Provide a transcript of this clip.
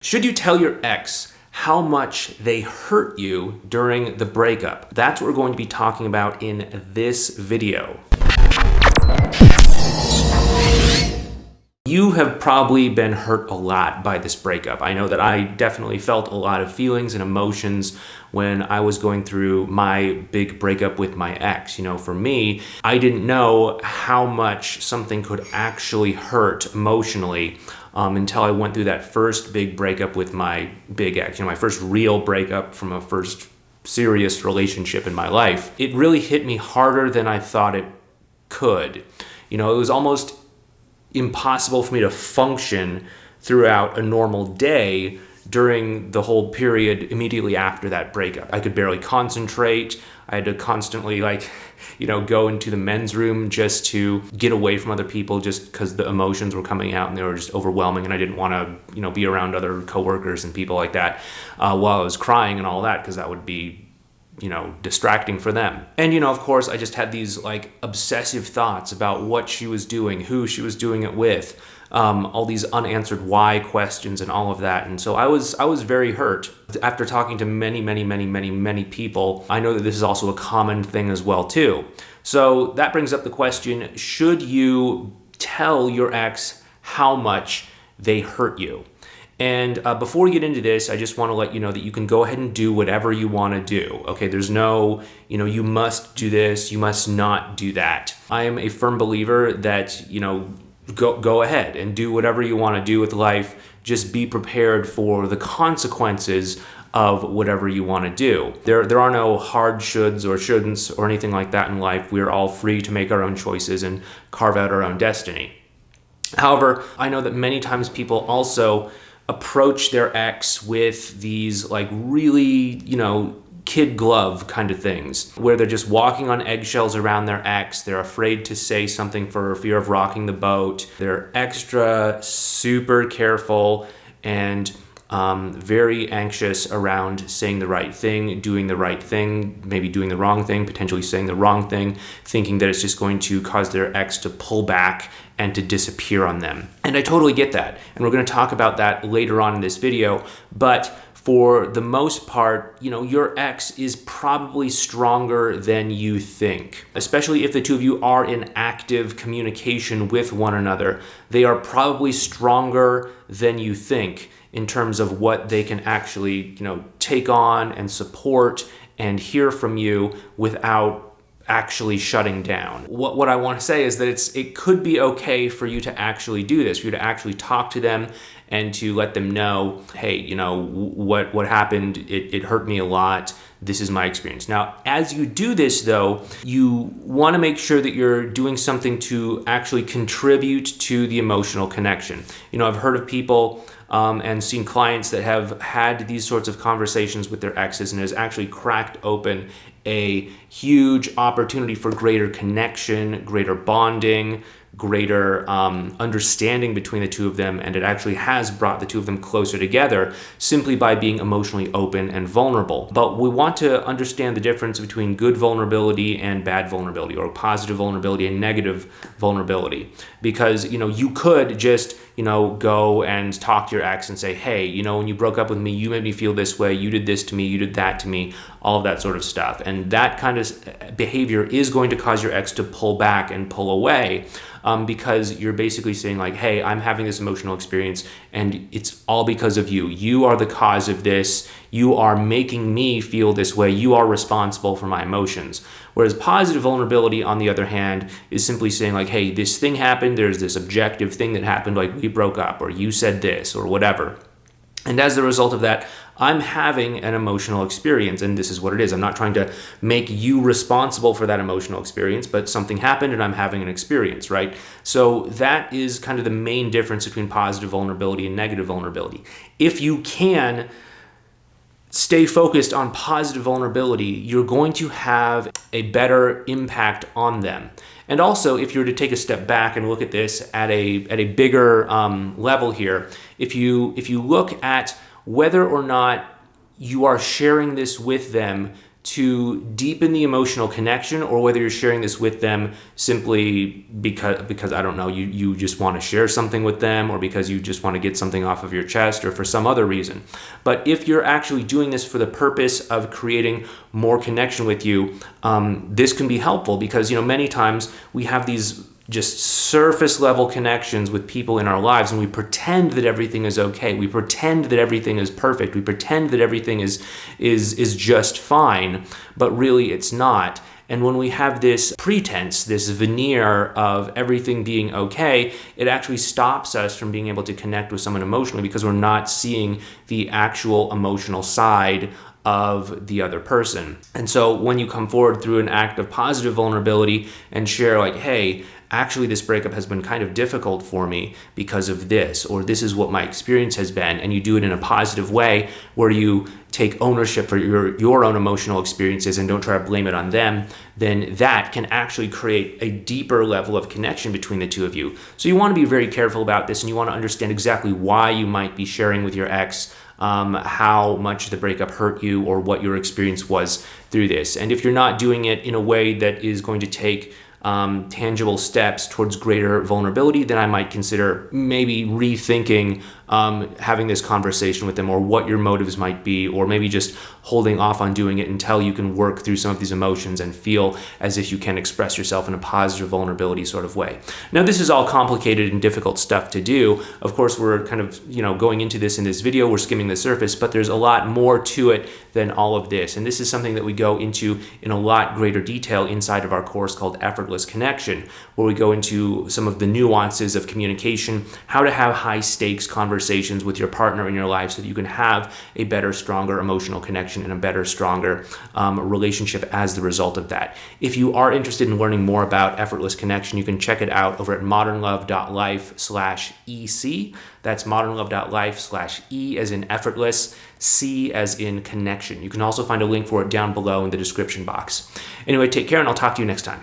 Should you tell your ex how much they hurt you during the breakup? That's what we're going to be talking about in this video. You have probably been hurt a lot by this breakup. I know that I definitely felt a lot of feelings and emotions when I was going through my big breakup with my ex. For me, I didn't know how much something could actually hurt emotionally until I went through that first big breakup with my big ex, my first real breakup from a first serious relationship in my life. It really hit me harder than I thought it could. It was almost impossible for me to function throughout a normal day during the whole period immediately after that breakup. I could barely concentrate. I had to constantly go into the men's room just to get away from other people, just because the emotions were coming out and they were just overwhelming, and I didn't want to be around other coworkers and people like that while I was crying and all that, because that would be distracting for them. And, of course, I just had these obsessive thoughts about what she was doing, who she was doing it with, all these unanswered why questions and all of that. And so I was very hurt. After talking to many people, I know that this is also a common thing as well, too. So that brings up the question, should you tell your ex how much they hurt you? And before we get into this, I just want to let you know that you can go ahead and do whatever you want to do. Okay, there's no, you must do this, you must not do that. I am a firm believer that, go ahead and do whatever you want to do with life. Just be prepared for the consequences of whatever you want to do. There are no hard shoulds or shouldn'ts or anything like that in life. We are all free to make our own choices and carve out our own destiny. However, I know that many times people also approach their ex with these really, kid glove kind of things, where they're just walking on eggshells around their ex. They're afraid to say something for fear of rocking the boat. They're extra super careful and very anxious around saying the right thing, doing the right thing, maybe doing the wrong thing, potentially saying the wrong thing, thinking that it's just going to cause their ex to pull back and to disappear on them. And I totally get that. And we're going to talk about that later on in this video. But for the most part, your ex is probably stronger than you think. Especially if the two of you are in active communication with one another. They are probably stronger than you think in terms of what they can actually, take on and support and hear from you without actually shutting down. What I want to say is that it could be okay for you to actually do this, for you to actually talk to them and to let them know, hey, what happened, it hurt me a lot. This is my experience. Now, as you do this, though, you want to make sure that you're doing something to actually contribute to the emotional connection. I've heard of people and seen clients that have had these sorts of conversations with their exes, and has actually cracked open a huge opportunity for greater connection, greater bonding, greater understanding between the two of them, and it actually has brought the two of them closer together simply by being emotionally open and vulnerable. But we want to understand the difference between good vulnerability and bad vulnerability, or positive vulnerability and negative vulnerability, because you could just go and talk to your ex and say, hey, when you broke up with me, you made me feel this way, you did this to me, you did that to me, all of that sort of stuff. And that kind of behavior is going to cause your ex to pull back and pull away, because you're basically saying hey, I'm having this emotional experience and it's all because of you. You are the cause of this. You are making me feel this way. You are responsible for my emotions. Whereas positive vulnerability, on the other hand, is simply saying hey, this thing happened. There's this objective thing that happened, we broke up, or you said this, or whatever. And as a result of that, I'm having an emotional experience, and this is what it is. I'm not trying to make you responsible for that emotional experience, but something happened and I'm having an experience, right? So that is kind of the main difference between positive vulnerability and negative vulnerability. If you can stay focused on positive vulnerability, you're going to have a better impact on them. And also, if you were to take a step back and look at this at a bigger level here, if you look at whether or not you are sharing this with them to deepen the emotional connection, or whether you're sharing this with them simply because I don't know, you just want to share something with them, or because you just want to get something off of your chest, or for some other reason. But if you're actually doing this for the purpose of creating more connection with you, this can be helpful, because many times we have these just surface level connections with people in our lives, and we pretend that everything is okay. We pretend that everything is perfect. We pretend that everything is just fine, but really it's not. And when we have this pretense, this veneer of everything being okay, it actually stops us from being able to connect with someone emotionally, because we're not seeing the actual emotional side of the other person. And so when you come forward through an act of positive vulnerability and share, like, hey, actually this breakup has been kind of difficult for me because of this, or this is what my experience has been, and you do it in a positive way where you take ownership for your own emotional experiences and don't try to blame it on them, then that can actually create a deeper level of connection between the two of you. So you want to be very careful about this, and you want to understand exactly why you might be sharing with your ex how much the breakup hurt you, or what your experience was through this. And if you're not doing it in a way that is going to take tangible steps towards greater vulnerability, then I might consider maybe rethinking having this conversation with them, or what your motives might be, or maybe just holding off on doing it until you can work through some of these emotions and feel as if you can express yourself in a positive vulnerability sort of way. Now, this is all complicated and difficult stuff to do. Of course, we're kind of, going into this in this video, we're skimming the surface, but there's a lot more to it than all of this. And this is something that we go into in a lot greater detail inside of our course called Effortless Connection, where we go into some of the nuances of communication, how to have high stakes conversations with your partner in your life so that you can have a better, stronger emotional connection and a better, stronger relationship as the result of that. If you are interested in learning more about Effortless Connection, you can check it out over at modernlove.life/EC. That's modernlove.life/E as in effortless, C as in connection. You can also find a link for it down below in the description box. Anyway, take care, and I'll talk to you next time.